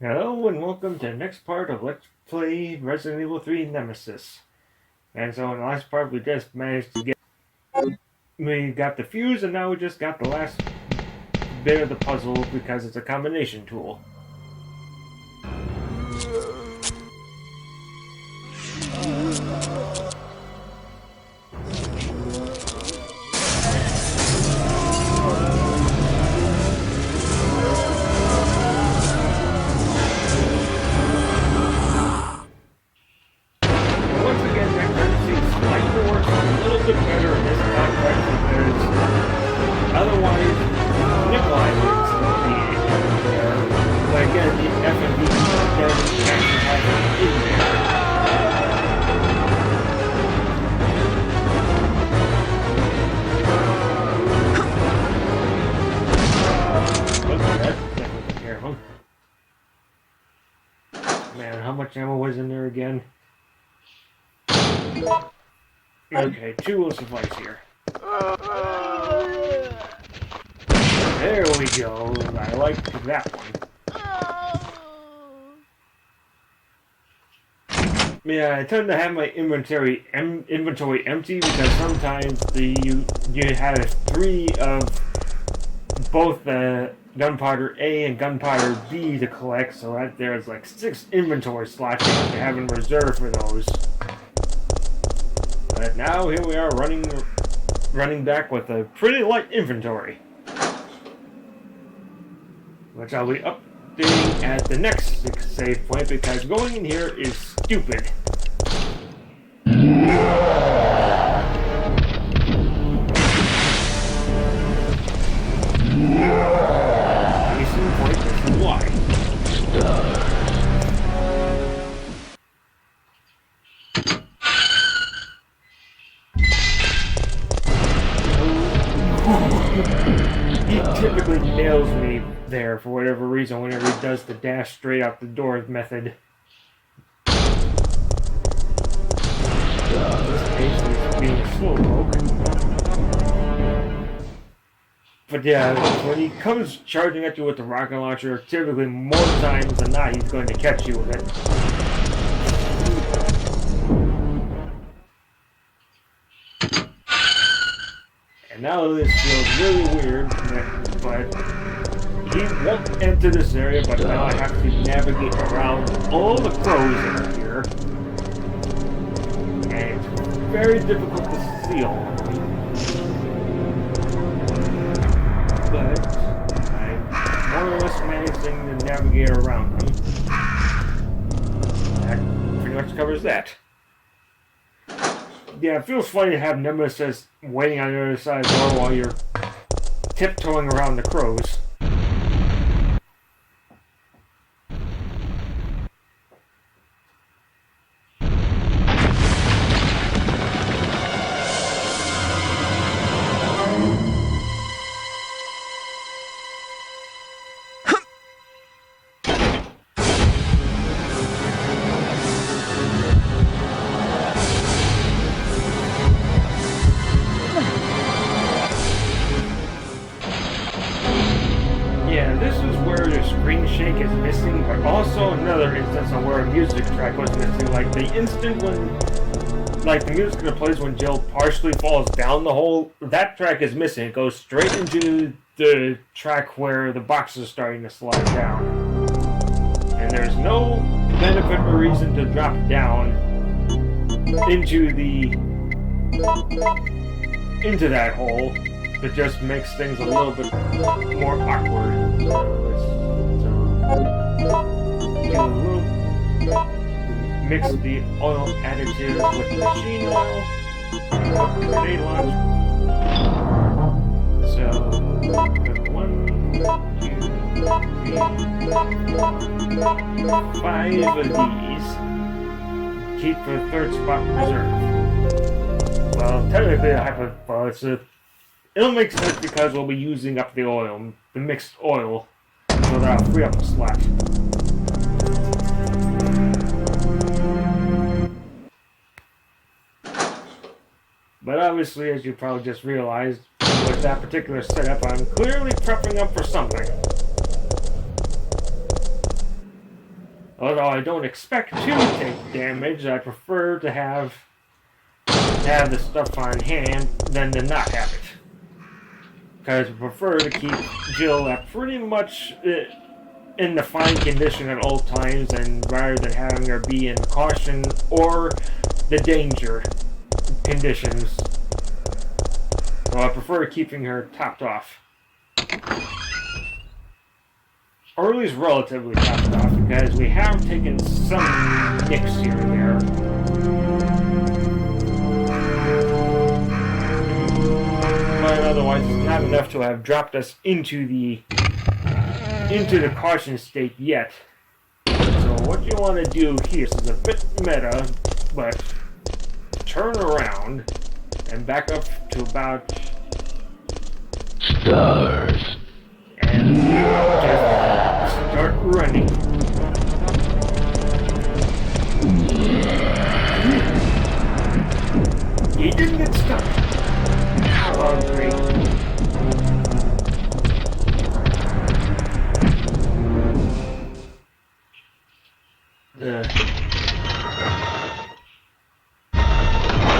Hello and welcome to the next part of Let's Play Resident Evil 3 Nemesis. And so in the last part we just managed to we got the fuse and now we just got the last bit of the puzzle because it's a combination tool. Once again, that courtesy slightly works a little bit better in this context because otherwise Nikolai would still be there. But again, the FMV doesn't actually have it in there. Look at that. Definitely take care of him. Man, how much ammo was in there again? Okay, 2 will suffice here. There we go. I like that one. Yeah, I tend to have my inventory empty because sometimes you have 3 of both the gunpowder A and gunpowder B to collect, so right there's like 6 inventory slots you have to have in reserve for those. But now here we are running back with a pretty light inventory, which I'll be updating at the next save point because going in here is stupid. Case in point, this is why. He typically nails me there for whatever reason whenever he does the dash straight out the door method. This case is being slowpoke. But yeah, when he comes charging at you with the rocket launcher, typically more times than not he's going to catch you with it. And now this feels really weird, but he won't enter this area, but now I have to navigate around all the crows in here. And it's very difficult to see all of them. But I'm more or less managing to navigate around them. That pretty much covers that. Yeah, it feels funny to have Nemesis waiting on the other side of the door while you're tiptoeing around the crows. Yeah, this is where the screen shake is missing, but also another instance of where a music track was missing. Like the instant when, like the music that plays when Jill partially falls down the hole, that track is missing. It goes straight into the track where the box is starting to slide down. And there's no benefit or reason to drop down into that hole. It just makes things a little bit more awkward. Mix the oil additive with the machine oil, put the grenade launcher. So, 1, 2, 3, 5 of these. Keep the third spot reserved. Well, technically, it'll make sense because we'll be using up the oil, the mixed oil, so that'll free up the slot. But obviously, as you probably just realized, with that particular setup, I'm clearly prepping up for something. Although I don't expect to take damage, I prefer to have the stuff on hand than to not have it. Because I prefer to keep Jill at pretty much in the fine condition at all times, and rather than having her be in caution or the danger conditions. So I prefer keeping her topped off. Or at least relatively topped off, because we have taken some nicks here and there. But otherwise, it's not enough to have dropped us into the caution state yet. So what you want to do here, this is a bit meta, but turn around and back up to about stars. And just start running. You didn't get stuck. Oh, great.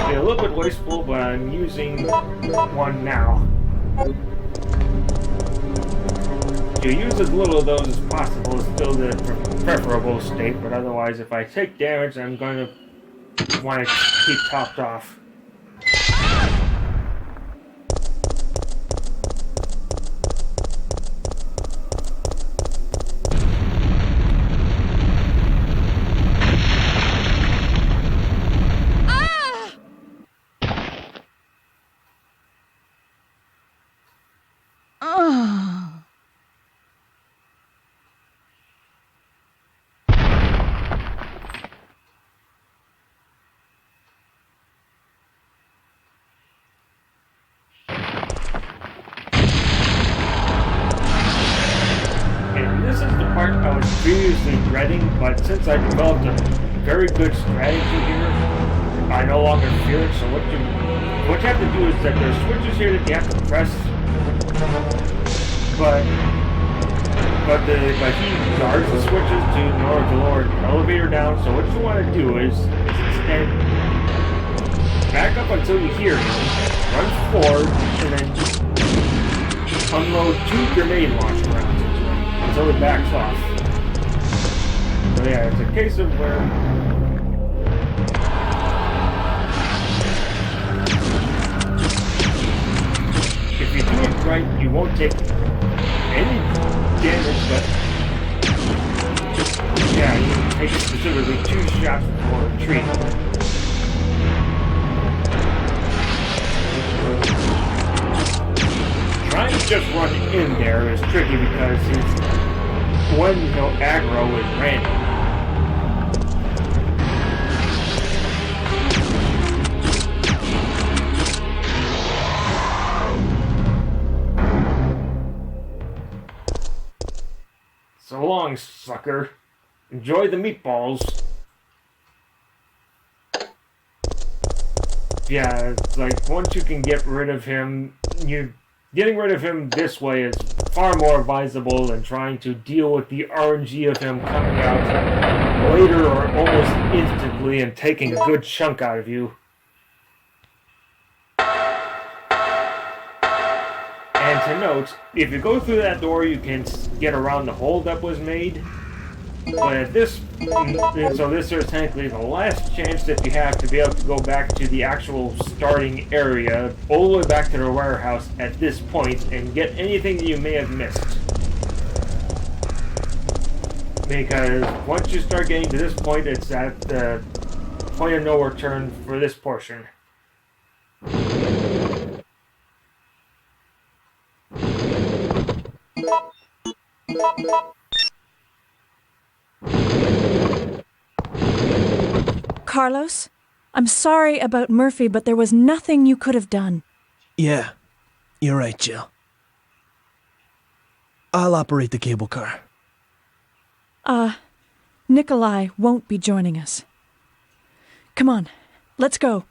Be a little bit wasteful, but I'm using one now. You use as little of those as possible is still the preferable state, but otherwise, if I take damage, I'm going to want to keep topped off. I was previously dreading, but since I developed a very good strategy here, I no longer fear it. So what you have to do is that there's switches here that you have to press, but he guards the switches in order to lower the elevator down. So what you want to do is instead back up until you hear him, run forward, and then unload 2 grenade launcher rounds until it backs off. So yeah, it's a case of where if you do it right, you won't take any damage, but yeah, you take specifically 2 shots before retreat. Trying to just run in there is tricky because his one aggro is random. So long, sucker. Enjoy the meatballs. Yeah, it's like once you can get rid of him, getting rid of him this way is far more advisable than trying to deal with the RNG of him coming out later or almost instantly and taking a good chunk out of you. And to note, if you go through that door, you can get around the hole that was made. But at this, so this is technically the last chance that you have to be able to go back to the actual starting area, all the way back to the warehouse at this point, and get anything that you may have missed. Because once you start getting to this point, it's at the point of no return for this portion. Carlos, I'm sorry about Murphy, but there was nothing you could have done. Yeah, you're right, Jill. I'll operate the cable car. Nikolai won't be joining us. Come on, let's go.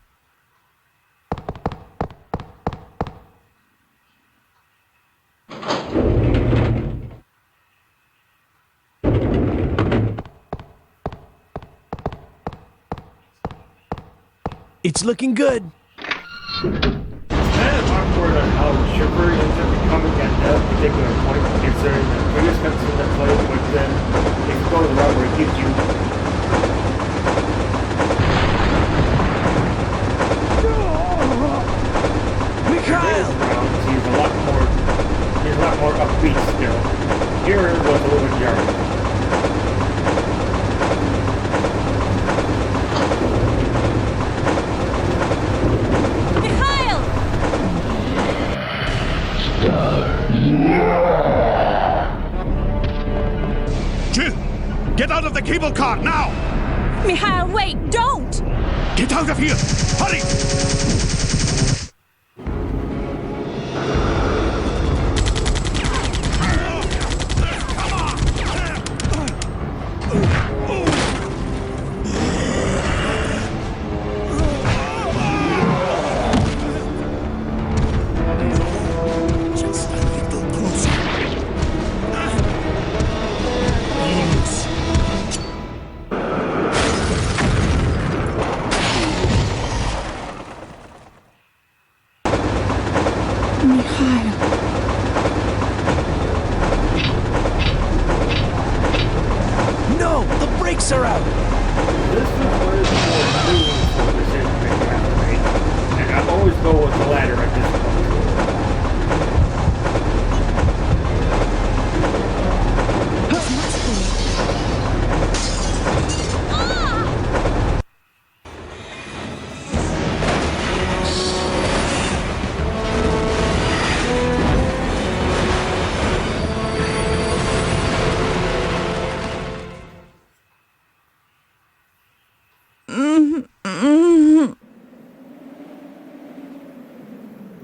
It's looking good. Kind of awkward on how Sugar ends up becoming at that particular point, considering the previous cutscene that played, but then if you go to the route where it gives you Mikhail! rounds, he's a lot more upbeat still. Here it was a little bit jarring. Jill, get out of the cable car now! Mikhail, wait, don't! Get out of here! Hurry! Just a little closer. Mikhail. No, the brakes are out. This is what is more meaningful decision that you have to make, and I always go with the latter at this point.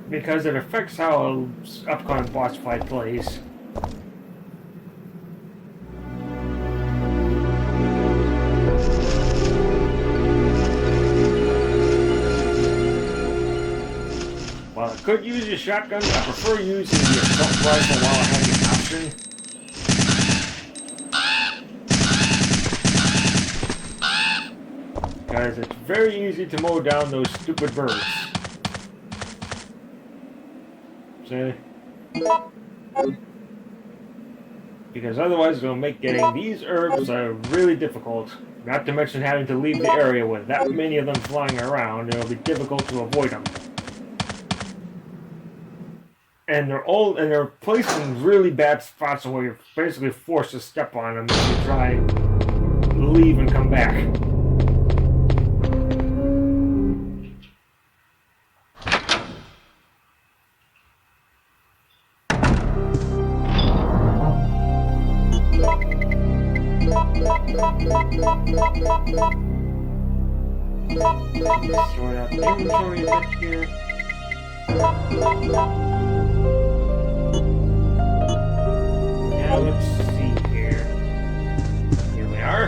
Because it affects how an upcoming boss fight plays. While I could use your shotgun, I prefer using the assault rifle while I have the option. Because it's very easy to mow down those stupid birds. See? Because otherwise it'll make getting these herbs really difficult. Not to mention having to leave the area with that many of them flying around. It'll be difficult to avoid them. And they're placed in really bad spots where you're basically forced to step on them if you try and leave and come back. Sort out the inventory a bit here. Now let's see here. Here we are.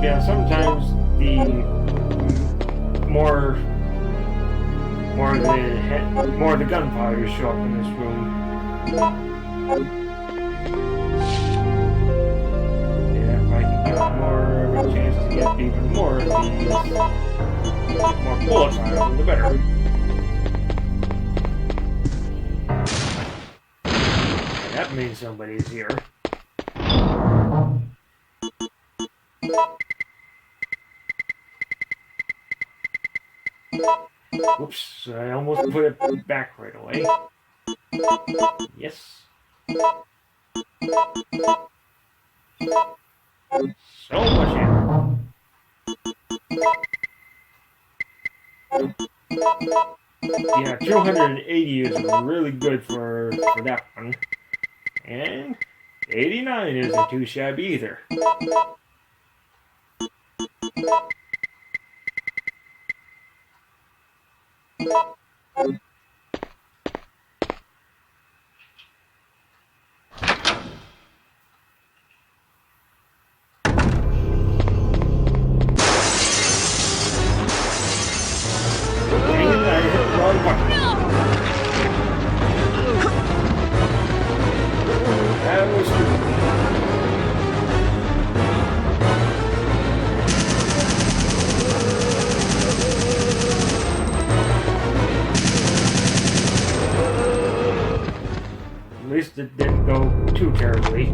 Yeah, sometimes the more of the gunfire show up in this room. Yeah, if I can get more of a chance to get even more of these, more bullets on them, the better. That means somebody's here. Oops, I almost put it back right away. Yes. So much ammo. Yeah, 280 is really good for that one. And 89 isn't too shabby either. At least it didn't go too terribly.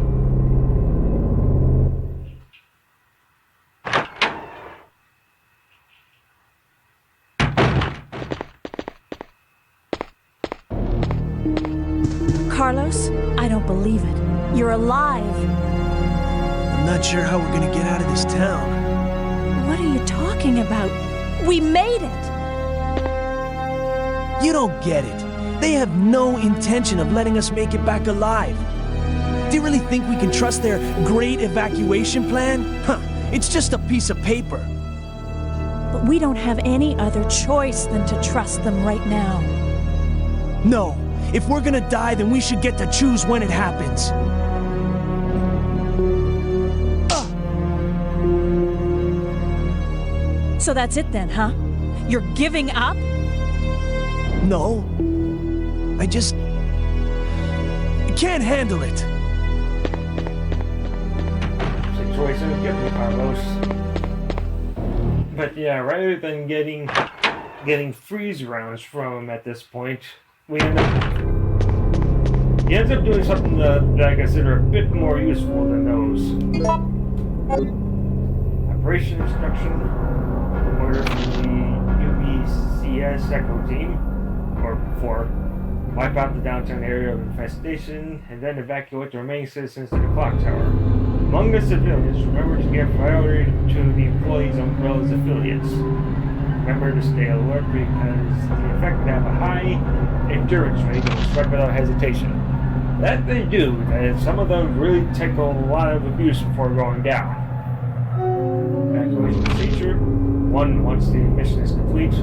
Carlos, I don't believe it. You're alive. I'm not sure how we're gonna get out of this town. What are you talking about? We made it! You don't get it. They have no intention of letting us make it back alive. Do you really think we can trust their great evacuation plan? Huh, it's just a piece of paper. But we don't have any other choice than to trust them right now. No, if we're gonna die, then we should get to choose when it happens. So that's it then, huh? You're giving up? No. I can't handle it. Situation given, Carlos. But yeah, rather than getting freeze rounds from him at this point, he ends up doing something that I consider a bit more useful than those. Operation instruction, order from the UBCS Echo team, or 4. Wipe out the downtown area of infestation, and then evacuate the remaining citizens to the clock tower. Among the civilians, remember to give priority to the employees' Umbrella's affiliates. Remember to stay alert because the infected have a high endurance rate and strike without hesitation. That they do, and some of them really take a lot of abuse before going down. Evacuation procedure. 1. Once the mission is complete,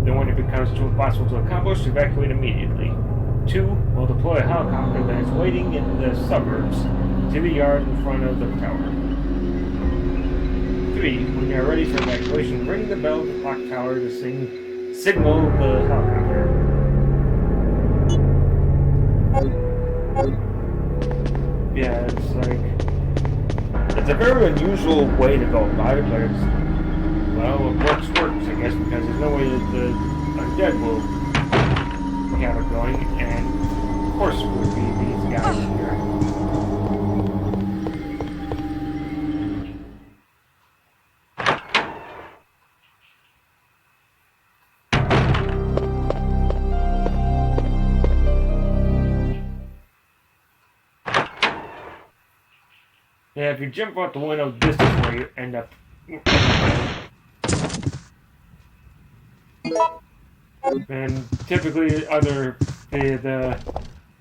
when it becomes too impossible to accomplish, evacuate immediately. 2. Will deploy a helicopter that is waiting in the suburbs to the yard in front of the tower. 3. When you are ready for evacuation, ring the bell of the clock tower to signal the helicopter. Yeah, it's a very unusual way to go about it, but it's, well, what works, I guess, because there's no way that the undead will have it going, and of course it would be these guys here. Yeah, if you jump out the window, this is where you end up. And typically the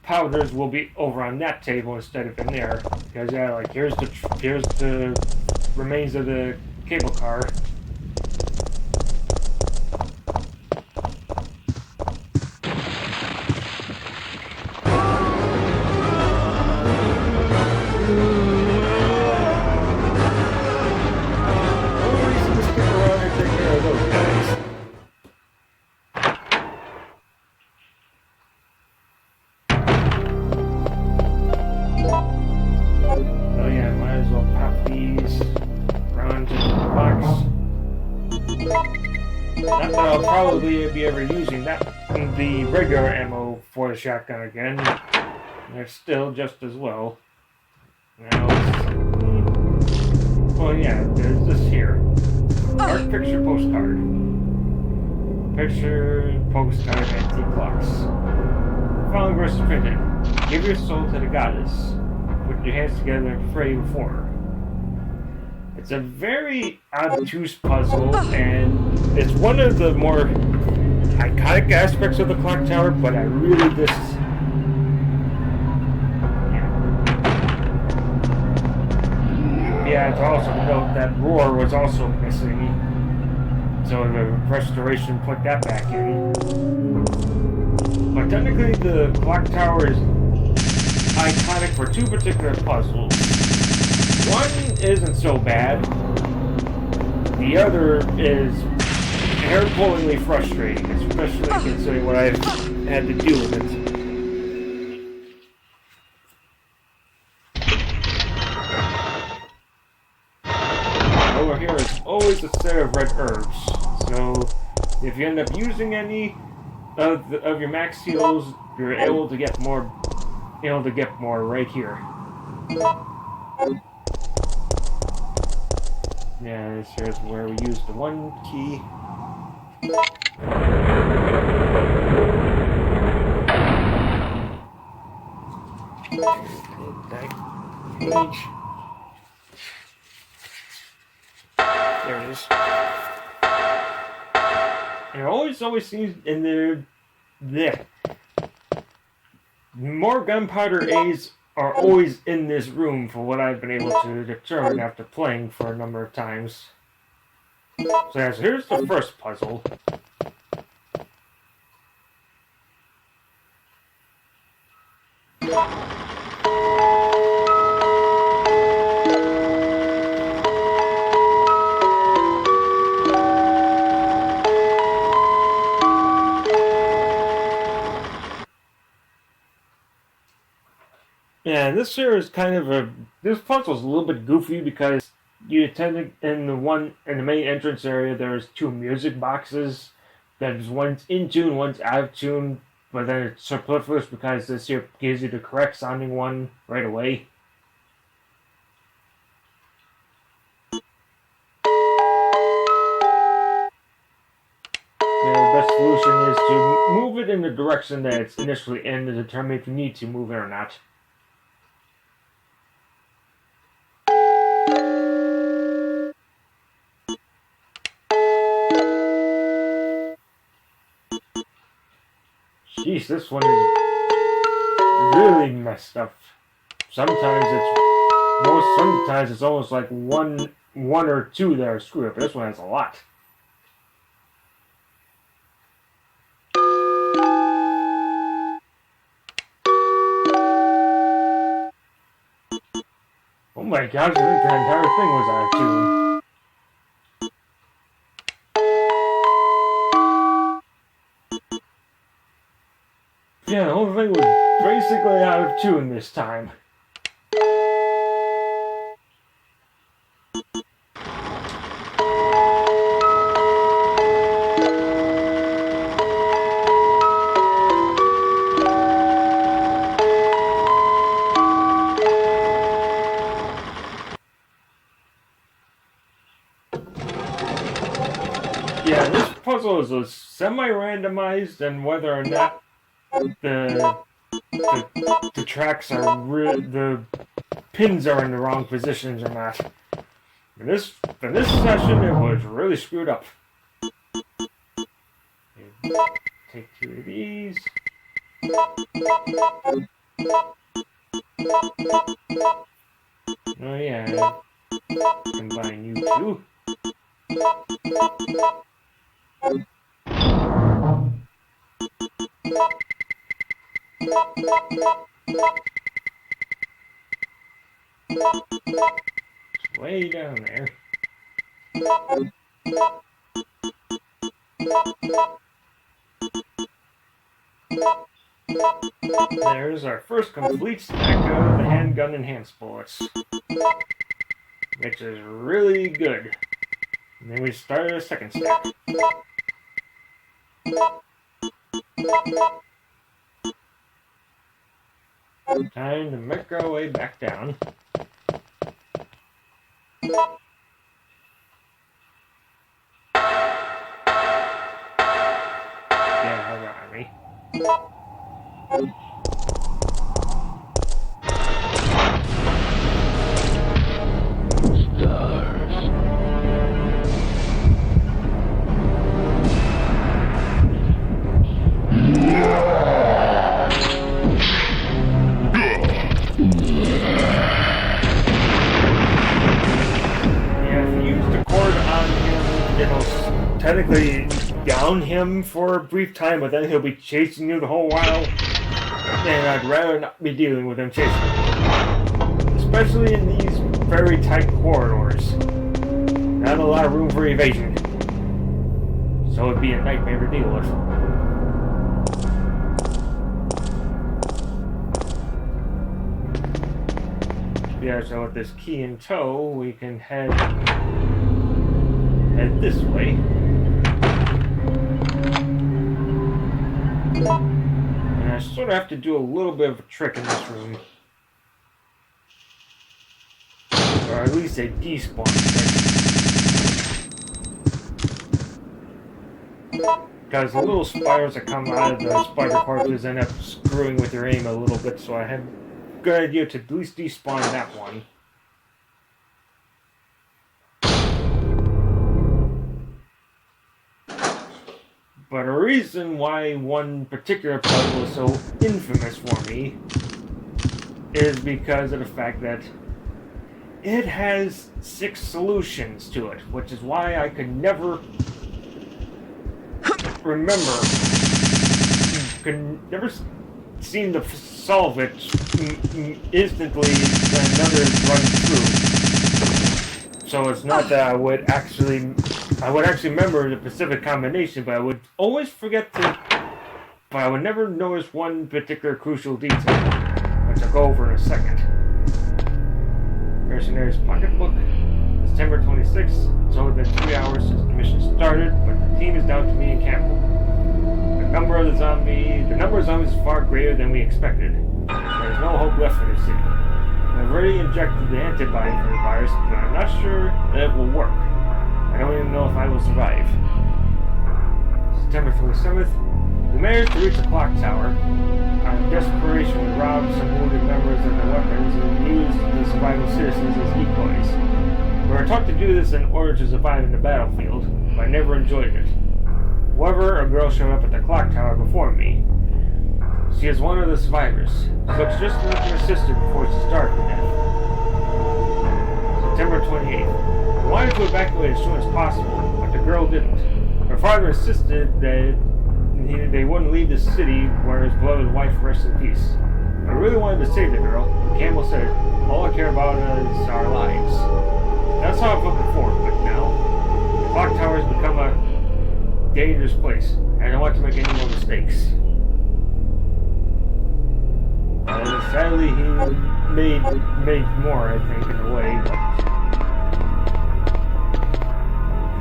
powders will be over on that table instead of in there. Because yeah, like here's the remains of the cable car. Not that I'll probably be ever using the regular ammo for the shotgun again. It's still just as well. Now, well, yeah, there's this here. Art picture postcard. Picture postcard antique clocks. Following verse is printed. Give your soul to the goddess. Put your hands together and pray before her. It's a very obtuse puzzle, and it's one of the more iconic aspects of the clock tower, but I really Yeah, to also note that roar was also missing, so the restoration put that back in. But technically the clock tower is iconic for 2 particular puzzles. One isn't so bad. The other is hair-pullingly frustrating, especially considering what I've had to do with it. Over here is always a set of red herbs, so if you end up using any of your max heals, you're able to get more able to get more right here. Yeah, this here's where we use the one key. Page. There it is. And it always seems in the more gunpowder A's are always in this room for what I've been able to determine after playing for a number of times. So yeah, so here's the first puzzle. Yeah, this here is kind of this puzzle's a little bit goofy because you attend in the main entrance area. There's two music boxes. There's one's in tune, one's out of tune, but then it's superfluous because this here gives you the correct sounding one right away. The best solution is to move it in the direction that it's initially in to determine if you need to move it or not. Jeez, this one is really messed up. Sometimes it's almost like one or two that are screwed up, but this one has a lot. Oh my gosh, I think the entire thing was out of tune. Yeah, the whole thing was basically out of tune this time. Yeah, this puzzle is a semi-randomized, and whether or not the tracks are the pins are in the wrong positions or not. For this session, it was really screwed up. Take two of these. Oh yeah, combine you two. It's way down there. There's our first complete stack of the handgun enhanced bullets, which is really good. And then we started a second stack. Time to make our way back down. Yeah, around me. Technically down him for a brief time, but then he'll be chasing you the whole while, and I'd rather not be dealing with him chasing you. Especially in these very tight corridors. Not a lot of room for evasion. So it'd be a nightmare to deal with. Yeah, so with this key in tow, we can head this way. And that's sort of have to do a little bit of a trick in this room. Or at least a despawn trick. Because the little spiders that come out of the spider corpses end up screwing with your aim a little bit, so I had a good idea to at least despawn that one. But a reason why one particular puzzle is so infamous for me is because of the fact that it has 6 solutions to it, which is why I could never seem to solve it instantly than another run through. So it's not that I would actually remember the specific combination, but I would always forget to. But I would never notice one particular crucial detail, which I'll go over in a second. Mercenary's Pocketbook, September 26th. It's only been 3 hours since the mission started, but the team is down to me and Campbell. The number of zombies is far greater than we expected. There's no hope left for this city. I've already injected the antibody for the virus, but I'm not sure that it will work. I don't even know if I will survive. September 27th. We managed to reach the clock tower. Out of desperation, we robbed some wounded members of their weapons and used the surviving citizens as decoys. We were taught to do this in order to survive in the battlefield, but I never enjoyed it. However, a girl showed up at the clock tower before me. She is one of the survivors. She looks just like her sister before she starved to death. September 28th. I wanted to evacuate as soon as possible, but the girl didn't. Her father insisted that they wouldn't leave the city where his beloved wife rests in peace. I really wanted to save the girl, but Campbell said, all I care about is our lives. That's how I felt before, but now, the clock tower has become a dangerous place. I don't want to make any more mistakes. Sadly, he made more, I think, in a way, but...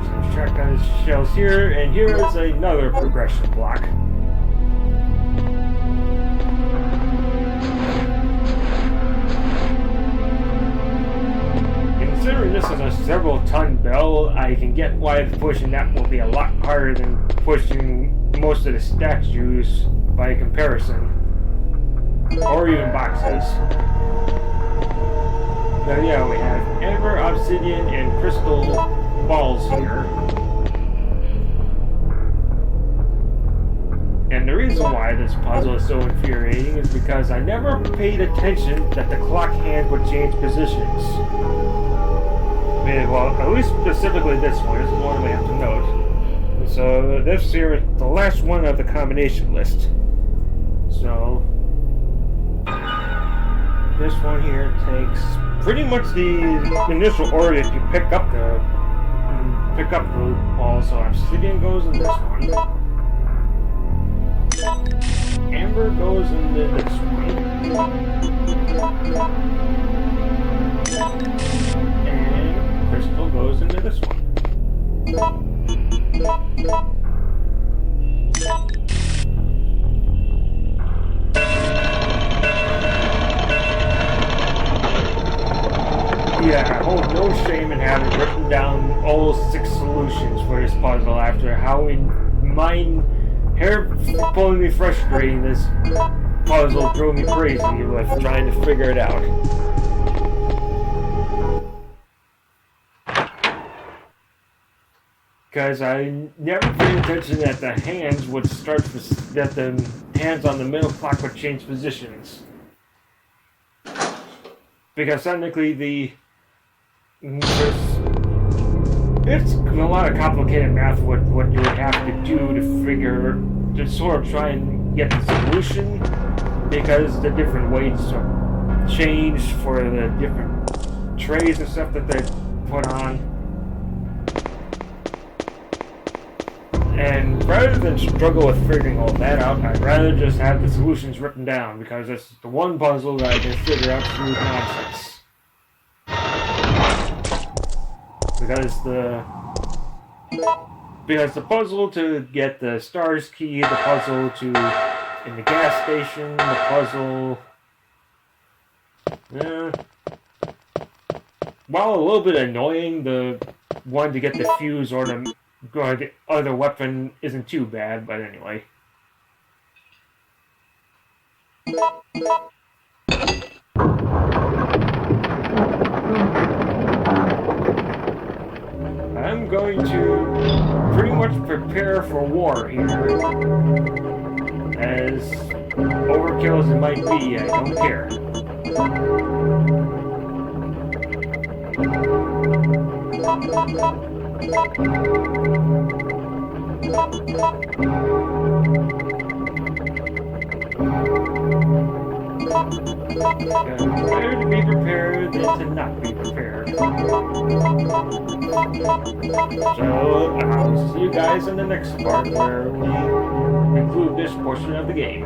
So let's track down his shells here, and here is another progression block. Considering this is a several-ton bell, I can get why pushing that will be a lot harder than pushing most of the statues by comparison. Or even boxes. Now, yeah, we have amber, obsidian, and crystal balls here. And the reason why this puzzle is so infuriating is because I never paid attention that the clock hand would change positions. Well, at least specifically this one. This is one we have to note. So this here is the last one of the combination list. So this one here takes pretty much the initial order if you pick up the ball. So obsidian goes in this one. Amber goes into this one. And crystal goes into this one. Yeah, I hold no shame in having written down all 6 solutions for this puzzle after how hair-pullingly frustrating this puzzle drove me crazy with trying to figure it out. Because I never paid attention that the hands would that the hands on the middle clock would change positions. Because technically it's a lot of complicated math what you would have to do to sort of try and get the solution, because the different weights are changed for the different trays and stuff that they put on. And rather than struggle with figuring all that out, I'd rather just have the solutions written down, because it's the one puzzle that I consider absolute nonsense. Because the puzzle to get the stars key, the puzzle to in the gas station, the puzzle. While a little bit annoying, the one to get the fuse or the other weapon isn't too bad, but anyway. I'm going to pretty much prepare for war here. As overkill as it might be, I don't care. Better to be prepared than to not be prepared. So, I'll see you guys in the next part where we conclude this portion of the game.